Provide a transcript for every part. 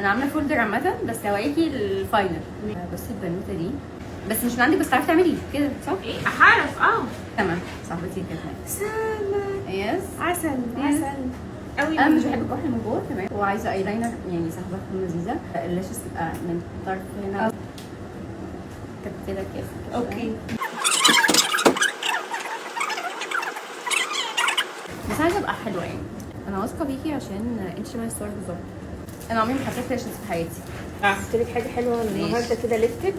انا عامله فولدر عامه بس هوريكي الفاينل. بصي البنوته دي بس مش من عندك، بس تعرفي تعملي كده صح؟ ايه هعرف. تمام صاحبتي كده. سلمى يس عسل عسل قوي. انا مش بحب الكحل من جوه تمام، وعايزه ايلاينر يعني صاحبه تكون لذيذه، اللاشز تبقى من طرف هنا كده كده. اوكي بس عايزه ابقى حلوه يعني. انا واثقه بيكي عشان انت شبه الصور بالظبط. انا عمري ما حطيت لاشز في حياتي. قلت لك حاجه حلوه النهارده كده ليفتد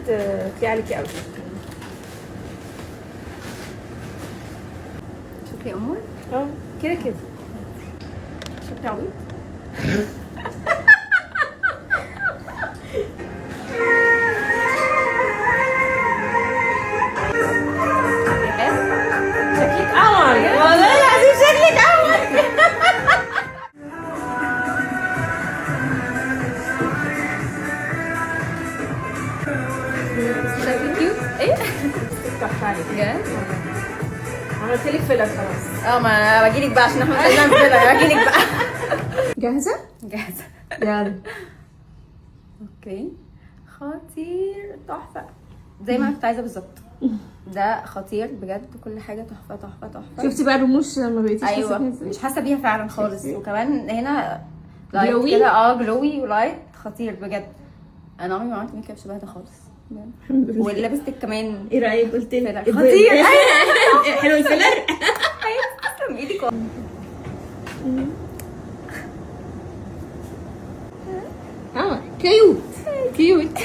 تلاقي عليكي قوي. شكري يا امور. كده كده شكري عبيط. شكلك قمر والله العظيم، شكلك قمر. شكلي كيوت. ايه؟ تحفه عليك بجد؟ عملت لك فيلر خلاص. ما انا باجيلك بقى عشان احنا مش عايزين نعمل كده. باجيلك بقى. جاهزه؟ جاهزه. يلا. اوكي خطير تحفه زي ما انا كنت عايزه بالظبط. ده خطير بجد، كل حاجه تحفه تحفه تحفه. شفتي بقى الرموش لما بقيتيش ايوه حاسة مش حاسه بيها فعلا خالص، وكمان هنا لايت Glowy؟ كده جلوي ولايت خطير بجد. انا عمري ما عملت ميك اب شبه ده خالص بجد. الحمد لله. ولبستك كمان ايه رايك؟ قلت لك فيلر. خطير. حلو الفيلر. تسلم ايدك. كيوت كيوت.